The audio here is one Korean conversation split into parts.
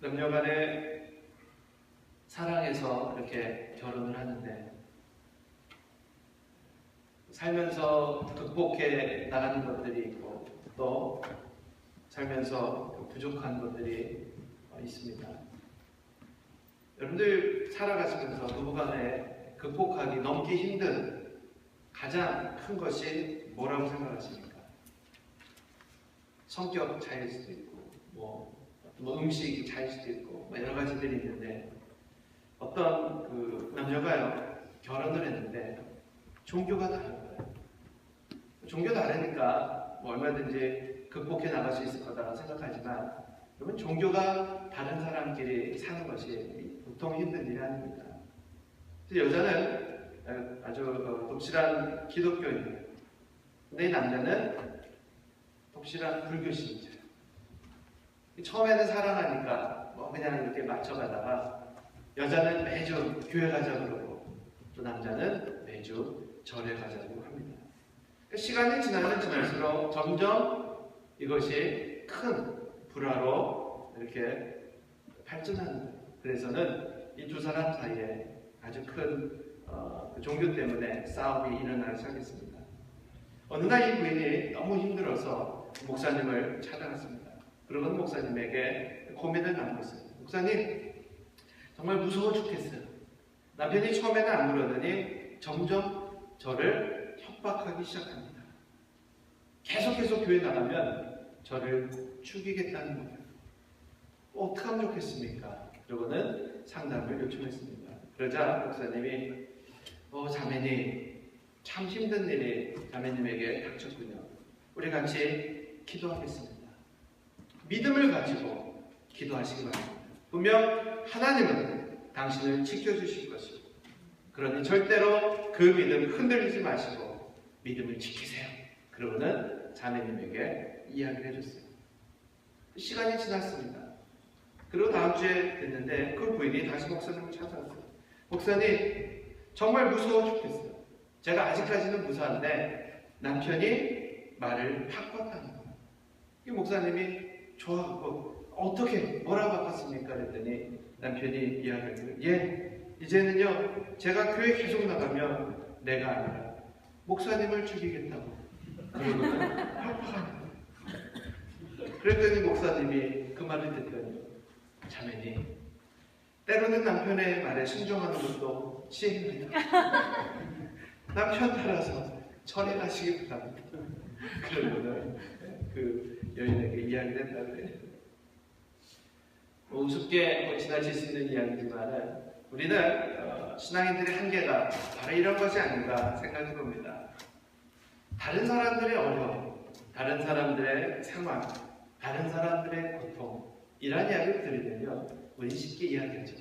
남녀간에 사랑해서 이렇게 결혼을 하는데 살면서 극복해 나가는 것들이 있고 또 살면서 부족한 것들이 있습니다. 여러분들 살아가시면서 부부간에 극복하기 넘기 힘든 가장 큰 것이 뭐라고 생각하십니까? 성격 차이일 수도 있고 뭐 음식 차이일 수도 있고 여러 가지들이 있는데 어떤 그 남녀가요 결혼을 했는데 종교가 다른 거예요. 종교 다르니까 얼마든지 극복해 나갈 수 있을 거다 생각하지만 여러분 종교가 다른 사람끼리 사는 것이 보통 힘든 일이 아닙니다. 여자는 아주 독실한 기독교인이에요. 근데 이 남자는 독실한 불교신이죠. 처음에는 사랑하니까 그냥 이렇게 맞춰가다가 여자는 매주 교회 가자고 그러고 또 남자는 매주 절에 가자고 합니다. 시간이 지나면 지날수록 점점 이것이 큰 불화로 이렇게 발전하는 거예요. 그래서는 이 두 사람 사이에 아주 큰 종교 때문에 싸움이 일어나기 시작했습니다. 어느 날 이 부인이 너무 힘들어서 목사님을 찾아갔습니다. 그러고는 목사님에게 고민을 나눴어요. 목사님, 정말 무서워 죽겠어요. 남편이 처음에는 안 그러더니 점점 저를 협박하기 시작합니다. 계속 교회 나가면 저를 죽이겠다는 거예요. 어떻게 하면 좋겠습니까? 그러고는 상담을 요청했습니다. 그러자 목사님이 자매님, 참 힘든 일이 자매님에게 닥쳤군요. 우리 같이 기도하겠습니다. 믿음을 가지고 기도하시기 바랍니다. 분명 하나님은 당신을 지켜주실 것이고 그러니 절대로 그 믿음 흔들리지 마시고 믿음을 지키세요. 그러고는 자매님에게 이야기를 해줬어요. 시간이 지났습니다. 그리고 다음 주에 됐는데 그 부인이 다시 목사님을 찾아왔어요. 목사님, 정말 무서워 죽겠어요. 제가 아직까지는 무사한데 남편이 말을 바꿨다는 거예요. 이 목사님이 좋아하고 어떻게 뭐라고 바꿨습니까? 그랬더니 남편이 이야기를 이제는요 제가 교회 계속 나가면 내가 아니라 목사님을 죽이겠다고 그러고는 협박하는 거예요. 그랬더니 목사님이 그 말을 듣더니 자매님, 때로는 남편의 말에 순종하는 것도 시행입니다. 남편 따라서 절에 가시기 바랍니다. 그러고는 그 여인에게 이야기를 했다고 그래요. 우습게 지나칠 수 있는 이야기지만 우리는 신앙인들의 한계가 바로 이런 것이 아닌가 생각해 봅니다. 다른 사람들의 어려움, 다른 사람들의 상황, 다른 사람들의 고통 이런 이야기를 들으면요 우리 쉽게 이야기하죠.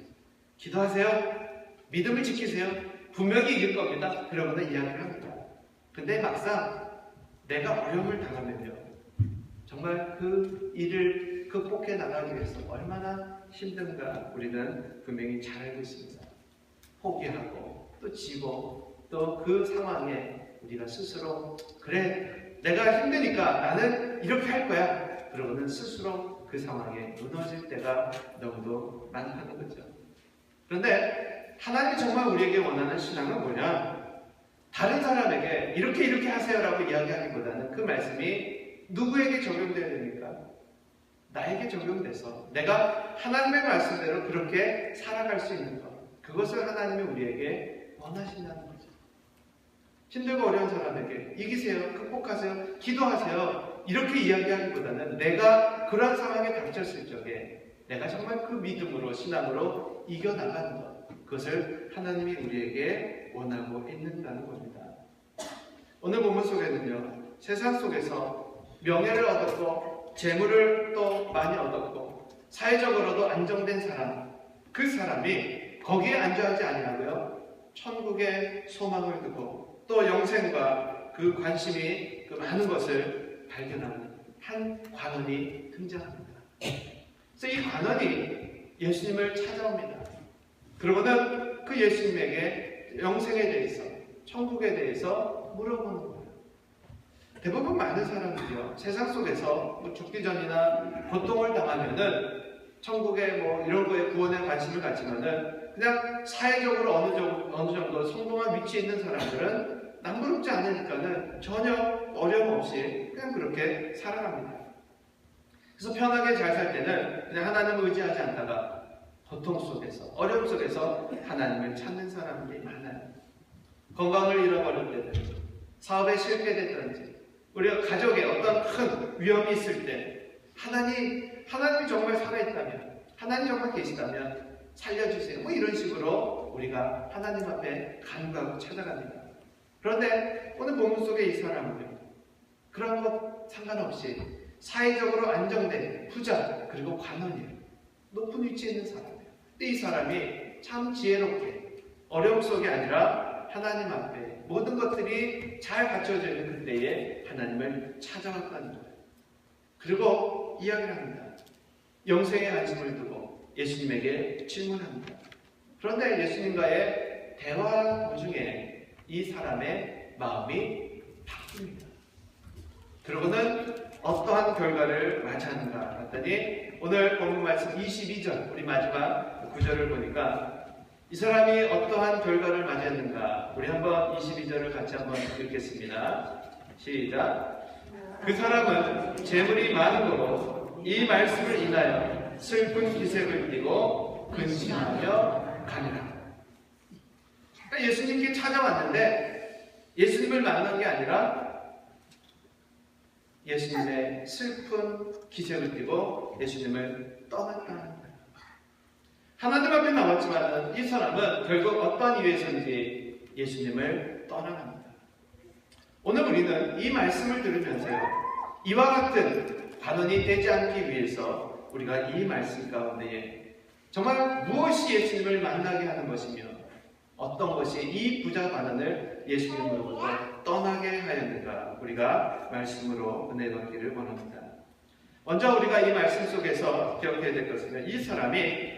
기도하세요. 믿음을 지키세요. 분명히 이길 겁니다. 그러고는 이야기를 합니다. 근데 막상 내가 어려움을 당하면요 정말 그 일을 극복해 나가기 위해서 얼마나 힘든가 우리는 분명히 잘 알고 있습니다. 포기하고 또 지고 또 그 상황에 우리가 스스로 그래 내가 힘드니까 나는 이렇게 할 거야 그러고는 스스로 그 상황에 무너질 때가 너무도 많다는 거죠. 그런데 하나님이 정말 우리에게 원하는 신앙은 뭐냐? 다른 사람에게 이렇게 하세요라고 이야기하기보다는 그 말씀이 누구에게 적용되어야 됩니까? 나에게 적용돼서 내가 하나님의 말씀대로 그렇게 살아갈 수 있는 것, 그것을 하나님이 우리에게 원하신다는 거죠. 힘들고 어려운 사람에게 이기세요, 극복하세요, 기도하세요 이렇게 이야기하기보다는 내가 그런 상황에 닥쳤을 적에 내가 정말 그 믿음으로 신앙으로 이겨나가는 것, 그것을 하나님이 우리에게 원하고 있는다는 겁니다. 오늘 본문 속에는요 세상 속에서 명예를 얻었고 재물을 또 많이 얻었고 사회적으로도 안정된 사람, 그 사람이 거기에 안주하지 아니하고요 천국의 소망을 두고 또 영생과 그 관심이 그 많은 것을 발견하는 한 관원이 등장합니다. 그래서 이 관원이 예수님을 찾아옵니다. 그러고는 그 예수님에게 영생에 대해서 천국에 대해서 물어보는 거예요. 대부분 많은 사람들이요 세상 속에서 죽기 전이나 고통을 당하면은 천국의 뭐 이런 거에 구원에 관심을 갖지만은 그냥 사회적으로 어느 정도 성공한 위치에 있는 사람들은 남부럽지 않으니까는 전혀 어려움 없이 그냥 그렇게 살아갑니다. 그래서 편하게 잘 살 때는 그냥 하나님을 의지하지 않다가 고통 속에서, 어려움 속에서 하나님을 찾는 사람들이 많아요. 건강을 잃어버릴 때든지, 사업에 실패됐든지, 우리가 가족에 어떤 큰 위험이 있을 때 하나님이 정말 살아있다면, 하나님 정말 계시다면 살려주세요. 뭐 이런 식으로 우리가 하나님 앞에 간구하고 찾아갑니다. 그런데 오늘 본문 속에 이 사람은 그런 것 상관없이 사회적으로 안정된 부자 그리고 관원이에요. 높은 위치에 있는 사람이에요. 근데 이 사람이 참 지혜롭게 어려움 속이 아니라 하나님 앞에 모든 것들이 잘 갖춰져 있는 그때에 하나님을 찾아갔다는 거예요. 그리고 이야기를 합니다. 영생에 관심을 두고 예수님에게 질문합니다. 그런데 예수님과의 대화 도중에 이 사람의 마음이 바뀝니다. 그러고는 어떠한 결과를 맞이하는가 봤더니 오늘 본문 말씀 22절 우리 마지막 구절을 보니까 이 사람이 어떠한 결과를 맞이했는가 우리 한번 22절을 같이 한번 읽겠습니다. 시작. 그 사람은 재물이 많은 거로 이 말씀을 인하여 슬픈 기색을 띠고 근심하며 가니라. 그러니까 예수님께 찾아왔는데 예수님을 만난 게 아니라 예수님의 슬픈 기색을 띠고 예수님을 떠났다는 거예요. 하나님 앞에 나왔지만 이 사람은 결국 어떤 이유에서인지 예수님을 떠나갑니다. 오늘 우리는 이 말씀을 들으면서요, 이와 같은 반원이 되지 않기 위해서 우리가 이 말씀 가운데에 정말 무엇이 예수님을 만나게 하는 것이며 어떤 것이 이 부자 반원을 예수님으로부터 떠나게 하였는가 우리가 말씀으로 은혜 받기를 원합니다. 먼저 우리가 이 말씀 속에서 기억해야 될 것은 이 사람이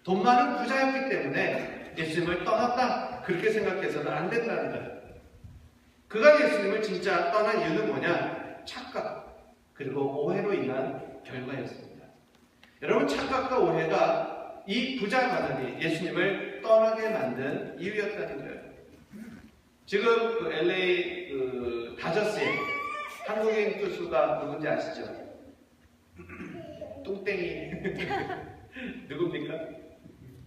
돈 많은 부자였기 때문에 예수님을 떠났다 그렇게 생각해서는 안 된다는 거예요. 그가 예수님을 진짜 떠난 이유는 뭐냐? 착각 그리고 오해로 인한 결과였습니다. 여러분, 착각과 오해가 이 부자 반원이 예수님을 떠나게 만든 이유였다는 거예요. 지금 그 LA 다저스에 한국인 투수가 누군지 아시죠? 뚱땡이 누굽니까?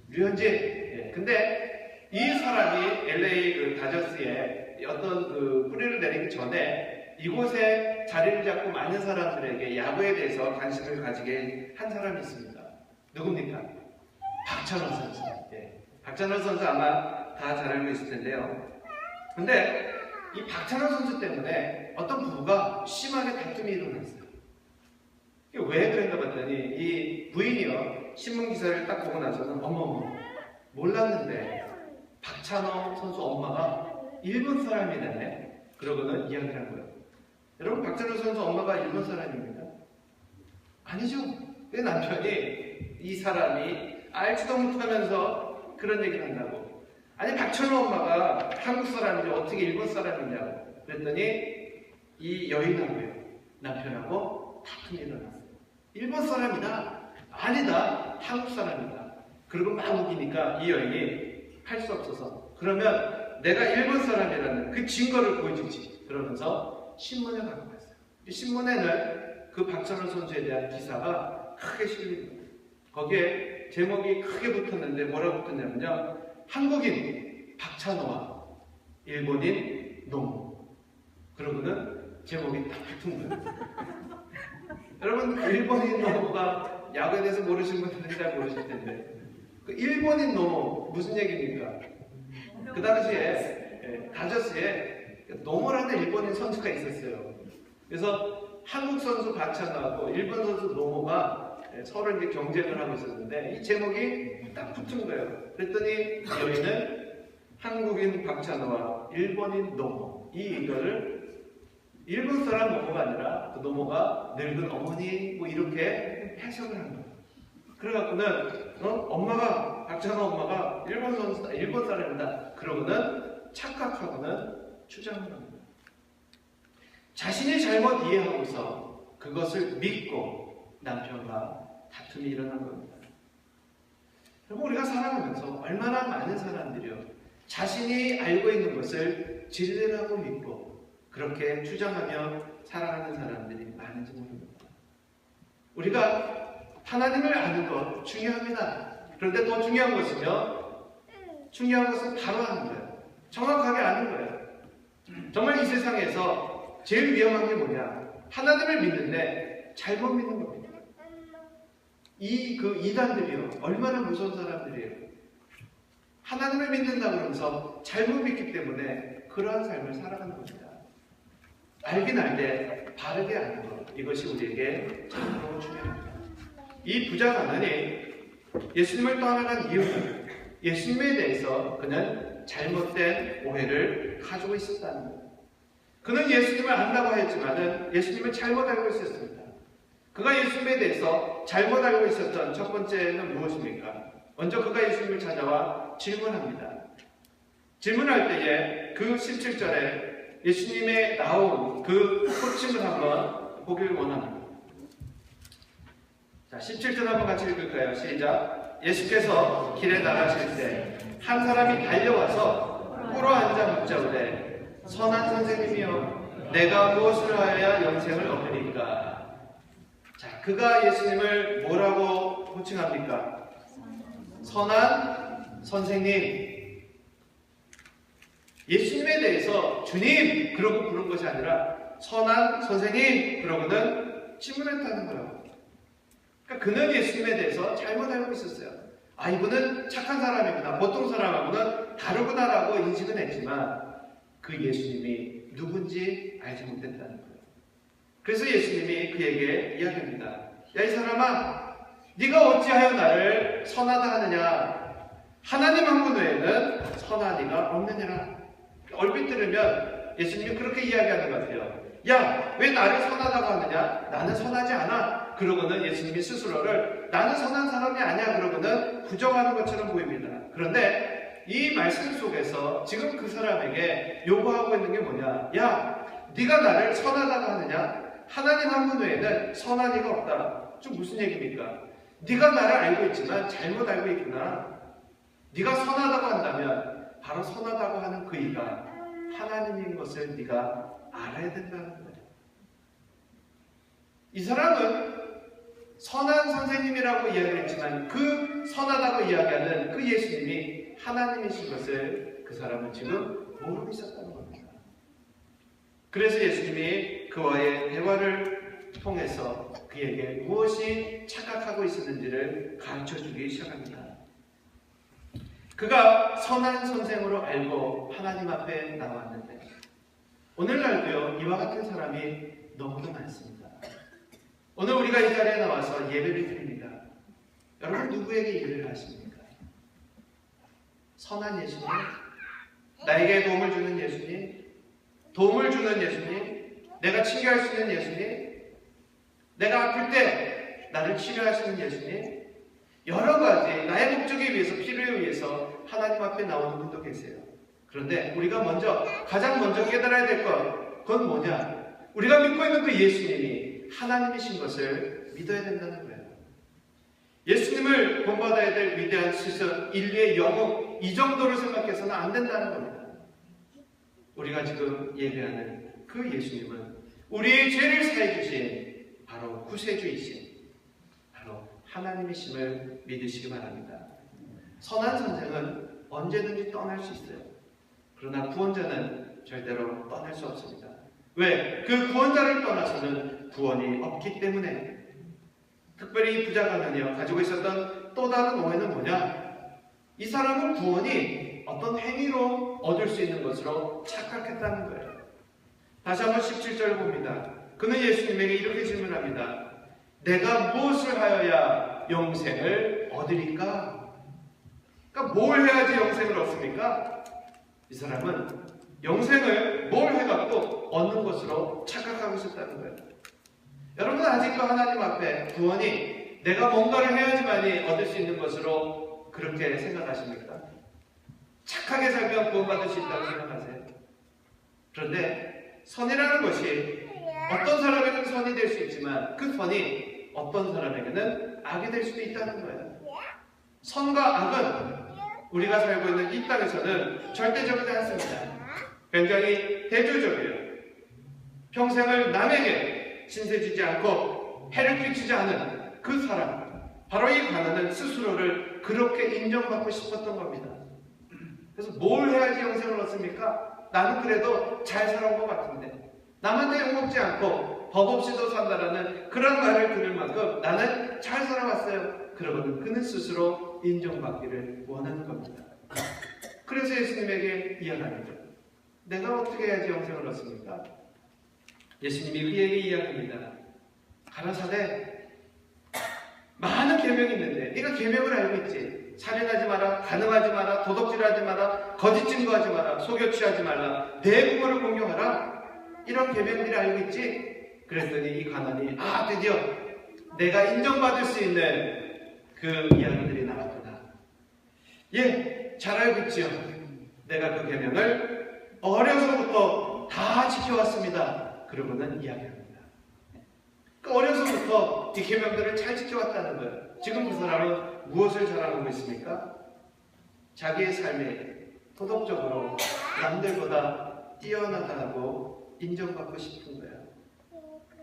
류현진. 예. 근데 이 사람이 LA 다저스에 어떤 뿌리를 내리기 전에 이곳에 자리를 잡고 많은 사람들에게 야구에 대해서 관심을 가지게 한 사람이 있습니다. 누굽니까? 박찬호 선수. 예. 박찬호 선수 아마 다 잘 알고 있을 텐데요. 근데 이 박찬호 선수 때문에 어떤 부부가 심하게 다툼이 일어났어요. 왜 그랬나 봤더니 이 부인이요, 신문 기사를 딱 보고 나서는 어머 몰랐는데 박찬호 선수 엄마가 일본 사람이네. 그러고는 이야기를 한 거예요. 여러분, 박찬호 선수 엄마가 일본 사람입니까? 아니죠. 왜 남편이 이 사람이 알지도 못하면서 그런 얘기를 한다고? 아니, 박찬호 엄마가 한국 사람이죠. 어떻게 일본 사람이냐고. 그랬더니 이 여인하고요, 남편하고 다툼이 일어났어요. 일본 사람이다. 아니다. 한국 사람이다. 그리고 막 우기니까 이 여인이 할 수 없어서 그러면 내가 일본 사람이라는 그 증거를 보여주지. 그러면서 신문에 갖고 왔어요. 이 신문에는 그 박찬호 선수에 대한 기사가 크게 실립니다. 거기에 제목이 크게 붙었는데 뭐라고 붙었냐면요, 한국인 박찬호와 일본인 노무. 그러고는 제목이 딱 붙은 거예요. 여러분, 일본인 노무가 야구에 대해서 모르시는 분들은 잘 모르실 텐데 그 일본인 노무 무슨 얘기입니까? 그 당시에 다저스에 노무라는 일본인 선수가 있었어요. 그래서 한국 선수 박찬호하고 일본 선수 노무가 서로 이제 경쟁을 하고 있었는데 이 제목이 딱 붙은 거예요. 그랬더니 여기는 한국인 박찬호와 일본인 노무, 이거를 일본 사람 노무가 아니라 그 노무가 늙은 어머니 뭐 이렇게 해석을 한 거예요. 그래갖고는 엄마가 박찬호 엄마가 일본 선수다, 일본 사람이다. 그러고는 착각하고는 주장을 합니다. 자신이 잘못 이해하고서 그것을 믿고 남편과 다툼이 일어난 겁니다. 여러분, 우리가 살아가면서 얼마나 많은 사람들이요, 자신이 알고 있는 것을 진리라고 믿고 그렇게 주장하며 살아가는 사람들이 많은지 모릅니다. 우리가 하나님을 아는 것 중요합니다. 그런데 더 중요한 것은요, 중요한 것은 바로 아는 거예요. 정확하게 아는 거예요. 정말 이 세상에서 제일 위험한 게 뭐냐? 하나님을 믿는데 잘못 믿는 겁니다. 이단들이요, 얼마나 무서운 사람들이에요. 하나님을 믿는다 그러면서 잘못 믿기 때문에 그러한 삶을 살아가는 겁니다. 알긴 알되 바르게 아는 것, 이것이 우리에게 참으로 중요합니다. 이 부자 가난이 예수님을 떠나간 이유는 예수님에 대해서 그는 잘못된 오해를 가지고 있었다는 거예요. 그는 예수님을 안다고 했지만 예수님을 잘못 알고 있었습니다. 그가 예수님에 대해서 잘못 알고 있었던 첫 번째는 무엇입니까? 먼저 그가 예수님을 찾아와 질문합니다. 질문할 때에 그 17절에 예수님의 나온 그 호칭을 한번 보길 원합니다. 자, 17절 한번 같이 읽을까요? 시작. 예수께서 길에 나가실 때 한 사람이 달려와서 꿇어 앉아 묻자오되 선한 선생님이여 내가 무엇을 하여야 영생을 얻으리까? 자, 그가 예수님을 뭐라고 호칭합니까? 선한 선생님. 예수님에 대해서 주님 그러고 부른 것이 아니라 선한 선생님 그러고는 질문했다는 거예요. 그러니까 그는 예수님에 대해서 잘못 알고 있었어요. 아, 이분은 착한 사람이구나, 보통 사람하고는 다르구나라고 인식은 했지만 그 예수님이 누군지 알지 못했다는 거예요. 그래서 예수님이 그에게 이야기합니다. 야, 이 사람아, 네가 어찌하여 나를 선하다 하느냐? 하나님 한 분 외에는 선한 이가 없느니라. 얼핏 들으면 예수님이 그렇게 이야기하는 것 같아요. 야, 왜 나를 선하다고 하느냐? 나는 선하지 않아. 그러고는 예수님이 스스로를 나는 선한 사람이 아니야 그러고는 부정하는 것처럼 보입니다. 그런데 이 말씀 속에서 지금 그 사람에게 요구하고 있는 게 뭐냐? 야, 네가 나를 선하다고 하느냐? 하나님 한 분 외에는 선한 이가 없다. 좀 무슨 얘기입니까? 네가 나를 알고 있지만 잘못 알고 있구나. 네가 선하다고 한다면 바로 선하다고 하는 그 이가 하나님인 것을 네가 알아야 된다는 거예요. 이 사람은 선한 선생님이라고 이야기했지만 그 선하다고 이야기하는 그 예수님이 하나님이신 것을 그 사람은 지금 모르고 있었다는 겁니다. 그래서 예수님이 그와의 대화를 통해서 그에게 무엇이 착각하고 있었는지를 가르쳐주기 시작합니다. 그가 선한 선생으로 알고 하나님 앞에 나왔는데 오늘날도요, 이와 같은 사람이 너무도 많습니다. 오늘 우리가 이 자리에 나와서 예배를 드립니다. 여러분, 누구에게 예배를 하십니까? 선한 예수님? 나에게 도움을 주는 예수님? 도움을 주는 예수님? 내가 치료할 수 있는 예수님? 내가 아플 때 나를 치료하시는 예수님? 여러 가지 나의 목적에 위해서, 필요에 위해서 하나님 앞에 나오는 분도 계세요. 그런데 우리가 가장 먼저 깨달아야 될 것, 그건 뭐냐? 우리가 믿고 있는 그 예수님이 하나님이신 것을 믿어야 된다는 거예요. 예수님을 본받아야 될 위대한 스승, 인류의 영웅, 이 정도를 생각해서는 안 된다는 겁니다. 우리가 지금 예배하는 그 예수님은 우리의 죄를 사해 주신 바로 구세주이신 바로 하나님이심을 믿으시기 바랍니다. 선한 선생은 언제든지 떠날 수 있어요. 그러나 구원자는 절대로 떠날 수 없습니다. 왜? 그 구원자를 떠나서는 구원이 없기 때문에. 특별히 이 부자 가난이요 가지고 있었던 또 다른 오해는 뭐냐? 이 사람은 구원이 어떤 행위로 얻을 수 있는 것으로 착각했다는 거예요. 다시 한번 17절 봅니다. 그는 예수님에게 이렇게 질문합니다. 내가 무엇을 하여야 영생을 얻으리까? 그러니까 뭘 해야지 영생을 얻습니까? 이 사람은 영생을 뭘 해갖고 얻는 것으로 착각하고 있었다는 거예요. 여러분, 아직도 하나님 앞에 구원이 내가 뭔가를 해야지만이 얻을 수 있는 것으로 그렇게 생각하십니까? 착하게 살면 구원받을 수 있다고 생각하세요? 그런데 선이라는 것이 어떤 사람에게는 선이 될 수 있지만 그 선이 어떤 사람에게는 악이 될 수도 있다는 거예요. 선과 악은 우리가 살고 있는 이 땅에서는 절대적이지 않습니다. 굉장히 대조적이에요. 평생을 남에게 신세 지지 않고 해를 끼치지 않은 그 사람, 바로 이 가난은 스스로를 그렇게 인정받고 싶었던 겁니다. 그래서 뭘 해야지 영생을 얻습니까? 나는 그래도 잘 살아온 것 같은데, 남한테 욕먹지 않고 법 없이도 산다라는 그런 말을 들을 만큼 나는 잘 살아왔어요. 그러고는 그는 스스로 인정받기를 원하는 겁니다. 그래서 예수님에게 이야기합니다. 내가 어떻게 해야지 영생을 얻습니까? 예수님이 그에게 이야기합니다. 가라사대, 많은 계명이 있는데 네가 계명을 알고 있지? 살인하지 마라, 간음하지 마라, 도둑질하지 마라, 거짓 증거하지 마라, 속여 취하지 말라, 내 부모를 공경하라. 이런 계명들이 알고 있지? 그랬더니 이 가난이 드디어 내가 인정받을 수 있는 그 이야기들이 나왔구나. 예, 잘 알고 있지요. 내가 그 계명을 어려서부터 다 지켜왔습니다. 그러고는 이야기합니다. 그 어려서부터 이 계명들을 잘 지켜왔다는 거예요. 지금 그 사람은 무엇을 자랑하고 있습니까? 자기의 삶에 도덕적으로 남들보다 뛰어나다고 인정받고 싶은 거예요.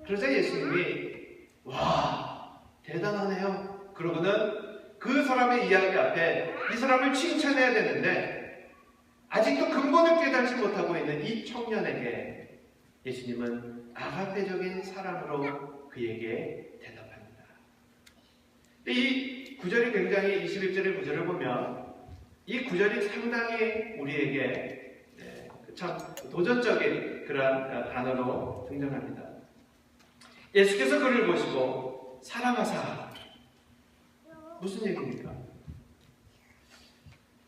그래서 예수님이 와, 대단하네요. 그러고는 그 사람의 이야기 앞에 이 사람을 칭찬해야 되는데 아직도 근본을 깨닫지 못하고 있는 이 청년에게 예수님은 아가페적인 사랑으로 그에게 대답합니다. 이 구절이 굉장히 21절의 구절을 보면 이 구절이 상당히 우리에게 참 도전적인 그런 단어로 등장합니다. 예수께서 그를 보시고 사랑하사, 무슨 얘기입니까?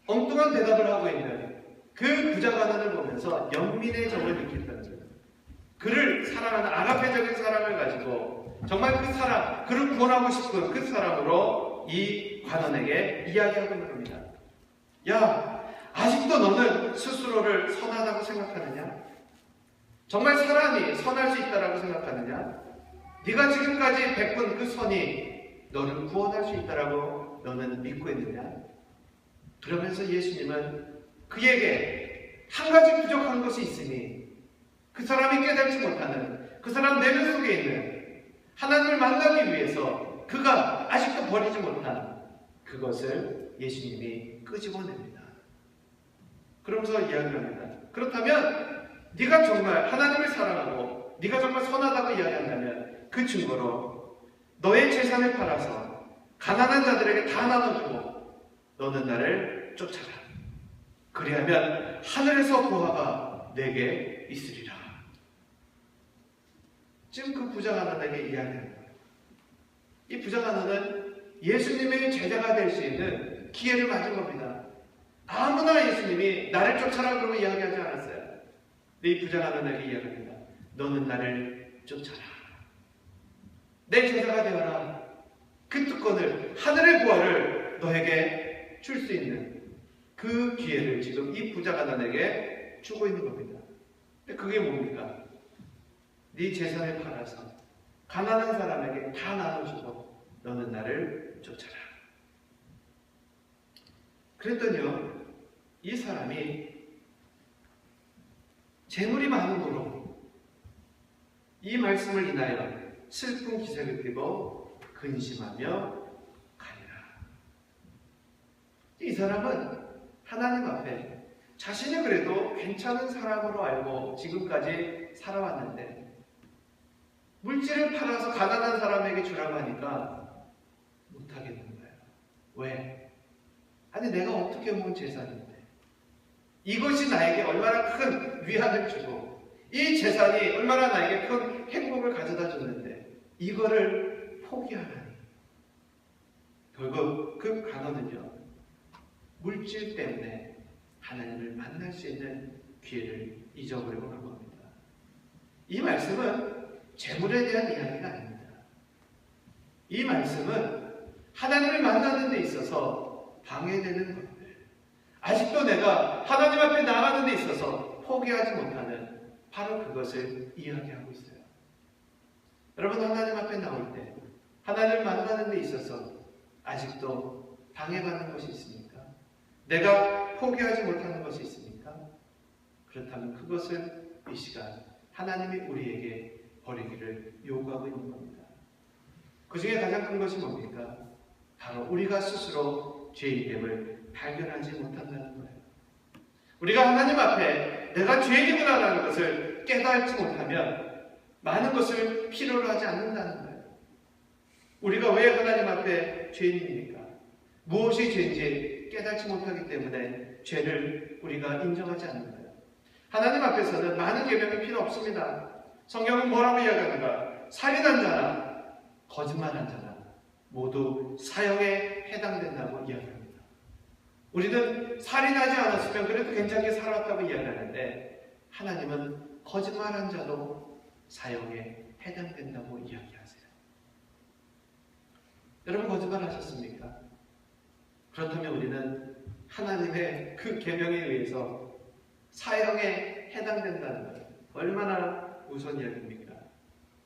엉뚱한 대답을 하고 있는 그 부자 가난을 보면서 연민의 정을 느꼈다는 거예요. 그를 사랑하는 아가페적인 사랑을 가지고 정말 그 사람, 그를 구원하고 싶은 그 사람으로 이 관원에게 이야기하고 있는 겁니다. 야, 아직도 너는 스스로를 선하다고 생각하느냐? 정말 사람이 선할 수 있다고 생각하느냐? 네가 지금까지 베푼 그 선이 너를 구원할 수 있다고 너는 믿고 있느냐? 그러면서 예수님은 그에게 한 가지 부족한 것이 있으니 그 사람이 깨닫지 못하는, 그 사람 내면 속에 있는 하나님을 만나기 위해서 그가 아직도 버리지 못한 그것을 예수님이 끄집어냅니다. 그러면서 이야기합니다. 그렇다면 네가 정말 하나님을 사랑하고 네가 정말 선하다고 이야기한다면 그 증거로 너의 재산을 팔아서 가난한 자들에게 다 나눠주고 너는 나를 쫓아라. 그리하면 하늘에서 보화가 내게 있으리라. 지금 그 부자 가난에게 이야기하는 거예요. 이 부자 가난은 예수님의 제자가 될 수 있는 기회를 맞은 겁니다. 아무나 예수님이 나를 쫓아라 그러고 이야기하지 않았어요. 근데 이 부자 가난에게 이야기합니다. 너는 나를 쫓아라. 내 제자가 되어라. 그 특권을, 하늘의 보화를 너에게 줄 수 있는 그 기회를 지금 이 부자 가난에게 주고 있는 겁니다. 근데 그게 뭡니까? 네 재산을 팔아서 가난한 사람에게 다 나눠주고 너는 나를 쫓아라. 그랬더니요, 이 사람이 재물이 많은 도로 이 말씀을 인하여 슬픈 기색을 띠고 근심하며 가니라. 이 사람은 하나님 앞에 자신이 그래도 괜찮은 사람으로 알고 지금까지 살아왔는데 물질을 팔아서 가난한 사람에게 주라고 하니까 못하겠는 거예요. 왜? 아니 내가 어떻게 모은 재산인데 이것이 나에게 얼마나 큰 위안을 주고 이 재산이 얼마나 나에게 큰 행복을 가져다 줬는데 이거를 포기하다니. 결국 그 간원은요, 물질 때문에 하나님을 만날 수 있는 기회를 잊어버리고 간 겁니다. 이 말씀은 재물에 대한 이야기가 아닙니다. 이 말씀은 하나님을 만나는 데 있어서 방해되는 것들, 아직도 내가 하나님 앞에 나가는 데 있어서 포기하지 못하는 바로 그것을 이야기하고 있어요. 여러분, 하나님 앞에 나올 때 하나님을 만나는 데 있어서 아직도 방해받는 것이 있습니까? 내가 포기하지 못하는 것이 있습니까? 그렇다면 그것을 이 시간 하나님이 우리에게 버리기를 요구하고 있는 겁니다. 그 중에 가장 큰 것이 뭡니까? 바로 우리가 스스로 죄인됨을 발견하지 못한다는 거예요. 우리가 하나님 앞에 내가 죄인이구나라는 것을 깨닫지 못하면 많은 것을 필요로 하지 않는다는 거예요. 우리가 왜 하나님 앞에 죄인입니까? 무엇이 죄인지 깨닫지 못하기 때문에 죄를 우리가 인정하지 않는 거예요. 하나님 앞에서는 많은 계명이 필요 없습니다. 성경은 뭐라고 이야기하는가? 살인한 자나 거짓말한 자나 모두 사형에 해당된다고 이야기합니다. 우리는 살인하지 않았으면 그래도 괜찮게 살았다고 이야기하는데 하나님은 거짓말한 자도 사형에 해당된다고 이야기하세요. 여러분 거짓말하셨습니까? 그렇다면 우리는 하나님의 그 계명에 의해서 사형에 해당된다는 것, 얼마나 무서운 이야기입니까?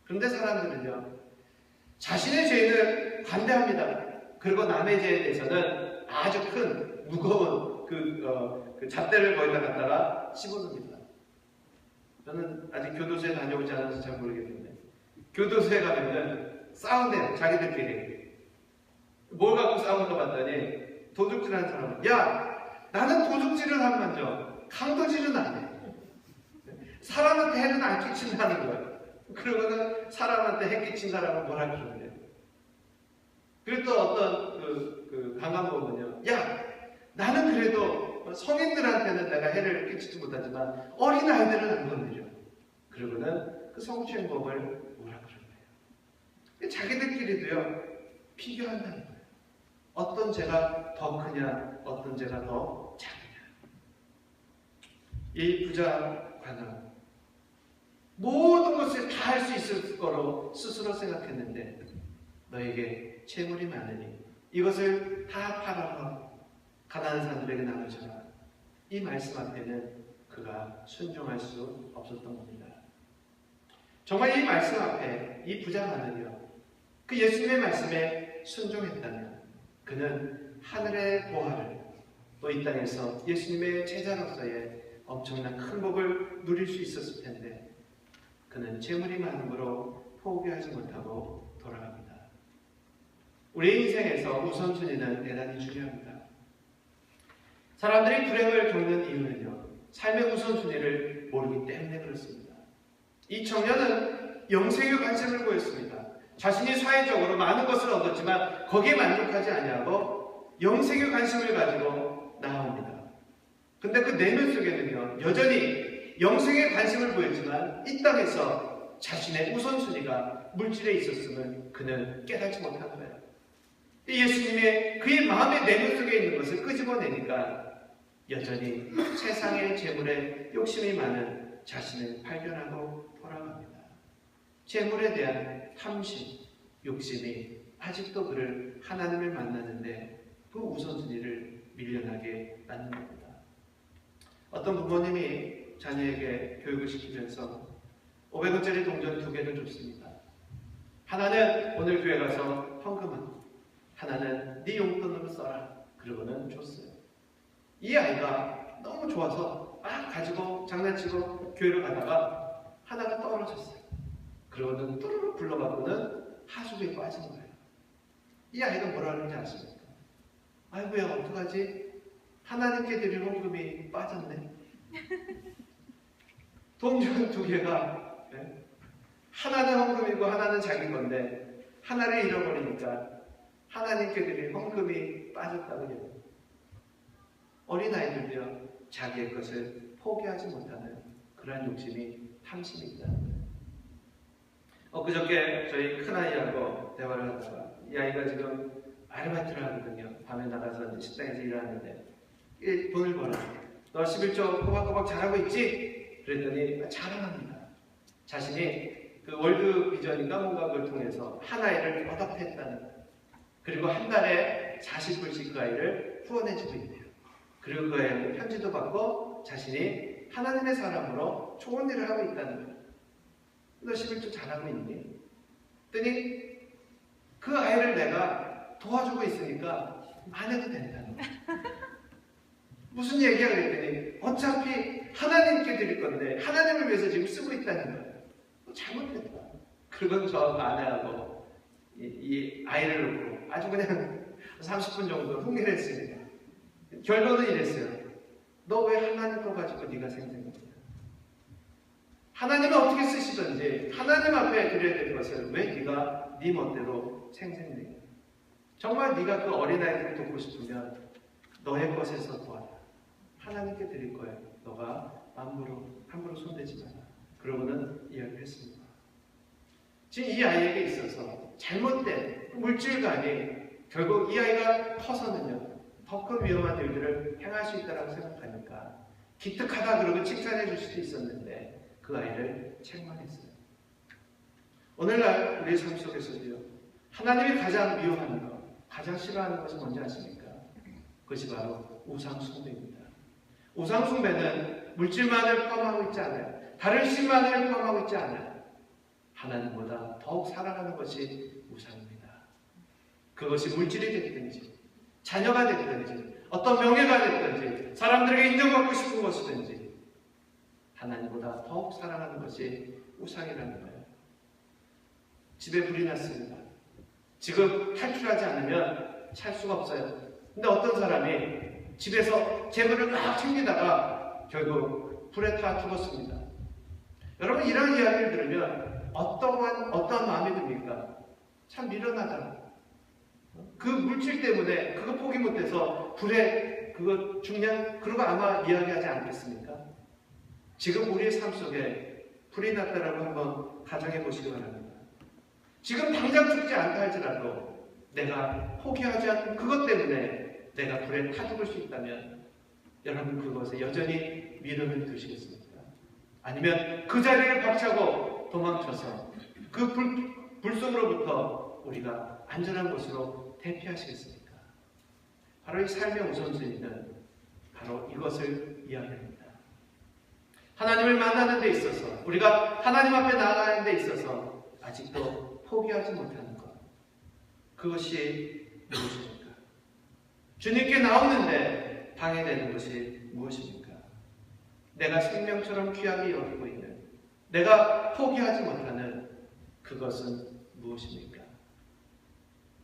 그런데 사람들은요, 자신의 죄는 관대합니다. 그리고 남의 죄에 대해서는 아주 큰 무거운 그 잣대를 거기다 갖다가 씹어줍니다. 저는 아직 교도소에 다녀오지 않아서 잘 모르겠는데 교도소에 가면은 싸운대요. 자기들끼리. 뭘 갖고 싸우는 거 봤더니 도둑질하는 사람은 야 나는 도둑질을 하면 먼저 강도질은 안 해. 사람한테 해는 안 끼친다는 거예요. 그러고는 사람한테 해 끼친 사람은 뭐라 그러는데. 그리고 또 어떤 그 강간범은요. 야 나는 그래도 성인들한테는 내가 해를 끼치지 못하지만 어린 아이들은 안 건드려. 그러고는 그 성추행범을 뭐라 그러는 거예요. 자기들끼리도요 비교한다는 거예요. 어떤 죄가 더 크냐, 어떤 죄가 더 작으냐. 이 부자 관원 모든 것을 다 할 수 있을 거로 스스로 생각했는데 너에게 채물이 많으니 이것을 다 팔아서 가난한 사람들에게 나누잖아. 이 말씀 앞에는 그가 순종할 수 없었던 겁니다. 정말 이 말씀 앞에 이 부자만은요, 그 예수님의 말씀에 순종했다면 그는 하늘의 보화를 또 이 땅에서 예수님의 제자로서의 엄청난 큰 복을 누릴 수 있었을 텐데 그는 재물이 많음으로 포기하지 못하고 돌아갑니다. 우리 인생에서 우선순위는 대단히 중요합니다. 사람들이 불행을 겪는 이유는요, 삶의 우선순위를 모르기 때문에 그렇습니다. 이 청년은 영생에 관심을 보였습니다. 자신이 사회적으로 많은 것을 얻었지만 거기에 만족하지 아니하고 영생에 관심을 가지고 나옵니다. 근데 그 내면 속에는요, 여전히 영생에 관심을 보였지만 이 땅에서 자신의 우선순위가 물질에 있었음을 그는 깨닫지 못한 거예요. 예수님의 그의 마음의 내면 속에 있는 것을 끄집어내니까 여전히 세상의 재물에 욕심이 많은 자신을 발견하고 돌아갑니다. 재물에 대한 탐심, 욕심이 아직도 그를 하나님을 만나는데 그 우선순위를 밀려나게 만든 겁니다. 어떤 부모님이 자녀에게 교육을 시키면서 500원짜리 동전 2개를 줬습니다. 하나는 오늘 교회 가서 헌금하고 하나는 네 용돈으로 써라. 그러고는 줬어요. 이 아이가 너무 좋아서 막 가지고 장난치고 교회를 가다가 하나가 떨어졌어요. 그러고는 뚜루룩 굴러가고는 하수구에 빠진 거예요. 이 아이가 뭐라 그러는지 아십니까? 아이고야 어떡하지? 하나님께 드릴 헌금이 빠졌네. 동전 2개가 하나는 헌금이고 하나는 자기 건데 하나를 잃어버리니까 하나님께 드릴 헌금이 빠졌다고 해요. 어린아이들도요, 자기의 것을 포기하지 못하는 그러한 욕심이 탐심이 있다는 거예요. 엊그저께 저희 큰아이하고 대화를 하다가 이 아이가 지금 아르바이트를 하거든요. 밤에 나가서 식당에서 일하는데 돈을 벌어. 너 11조 꼬박꼬박 잘하고 있지? 그랬더니 잘합니다. 자신이 그 월드 비전인가 뭔가 그걸 통해서 한 아이를 어답했다는 거예요. 그리고 한 달에 40불씩 그 아이를 후원해주고 있대요. 그리고 그 아이는 편지도 받고 자신이 하나님의 사람으로 좋은 일을 하고 있다는 거예요. 너 11조 잘하고 있니? 그랬더니 그 아이를 내가 도와주고 있으니까 안 해도 된다는 거예요. 무슨 얘기야 그랬더니 어차피 하나님께 드릴 건데 하나님을 위해서 지금 쓰고 있다는 거예요. 잘못됐다. 그건 저하고 아내하고 이 아이를 놓고 아주 그냥 30분 정도 훈계를 했습니다. 결론은 이랬어요. 너 왜 하나님 거 가지고 네가 생생했냐? 하나님은 어떻게 쓰시든지 하나님 앞에 드려야 될 것을 왜 네가 네 멋대로 생생내냐? 정말 네가 그 어린아이들을 돕고 싶으면 너의 것에서 도와라. 하나님께 드릴 거야. 너가 함부로 손대지 마라. 그러고는 이야기했습니다. 지금 이 아이에게 있어서 잘못된 물질관이 결국 이 아이가 커서는요 더 큰 위험한 일들을 행할 수 있다고 생각하니까 기특하다 그러고 칭찬해 줄 수도 있었는데 그 아이를 책망했어요. 오늘날 우리의 삶 속에서도요 하나님이 가장 미워하는 것, 가장 싫어하는 것은 뭔지 아십니까? 그것이 바로 우상숭배입니다. 우상숭배는 물질만을 포함하고 있지 않아요. 다른 신만을 포함하고 있지 않아요. 하나님보다 더욱 사랑하는 것이 우상입니다. 그것이 물질이 됐든지 자녀가 됐든지 어떤 명예가 됐든지 사람들에게 인정받고 싶은 것이든지 하나님보다 더욱 사랑하는 것이 우상이라는 거예요. 집에 불이 났습니다. 지금 탈출하지 않으면 살 수가 없어요. 근데 어떤 사람이 집에서 재물을 막 챙기다가 결국 불에 타 죽었습니다. 여러분 이런 이야기를 들으면 어떠한 마음이 듭니까? 참 미련하다. 그 물질 때문에 그거 포기 못해서 불에 그거 죽냐? 그러고 아마 이야기하지 않겠습니까? 지금 우리의 삶 속에 불이 났다라고 한번 가정해 보시기 바랍니다. 지금 당장 죽지 않다 할지라도 내가 포기하지 않은 그것 때문에 내가 불에 타 죽을 수 있다면 여러분 그것에 여전히 미련을 두시겠습니까? 아니면 그 자리를 박차고 도망쳐서 그 불속으로부터 우리가 안전한 곳으로 대피하시겠습니까? 바로 이 삶의 우선순위는 바로 이것을 이야기합니다. 하나님을 만나는 데 있어서 우리가 하나님 앞에 나아가는 데 있어서 아직도 포기하지 못하는 것, 그것이 무엇입니까? 주님께 나오는데 방해되는 것이 무엇입니까? 내가 생명처럼 귀하게 여기고 있는, 내가 포기하지 못하는 그것은 무엇입니까?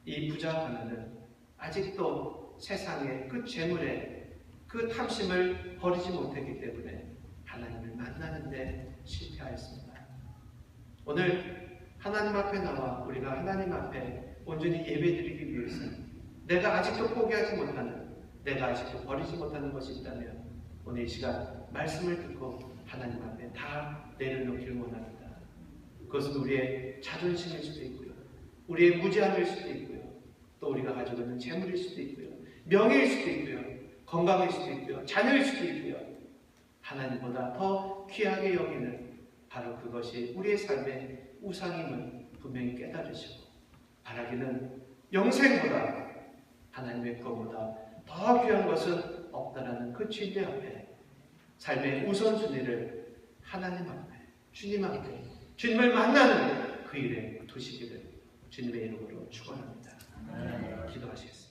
이 부자 하나는 아직도 세상의 그 재물에 그 탐심을 버리지 못했기 때문에 하나님을 만나는 데 실패하였습니다. 오늘 하나님 앞에 나와 우리가 하나님 앞에 온전히 예배드리기 위해서 내가 아직도 포기하지 못하는, 내가 아직도 버리지 못하는 것이 있다면 오늘 이 시간 말씀을 듣고 하나님 앞에 다 내려놓기를 원합니다. 그것은 우리의 자존심일 수도 있고요, 우리의 무지함일 수도 있고요, 또 우리가 가지고 있는 재물일 수도 있고요, 명예일 수도 있고요, 건강일 수도 있고요, 자녀일 수도 있고요. 하나님보다 더 귀하게 여기는 바로 그것이 우리의 삶의 우상임을 분명히 깨달으시고 바라기는 영생보다 하나님의 것보다 더 귀한 것은 없다라는 그 진리 앞에 삶의 우선순위를 하나님 앞에, 주님 앞에, 주님을 만나는 그 일에 두시기를 주님의 이름으로 축원합니다. 기도하시겠습니다.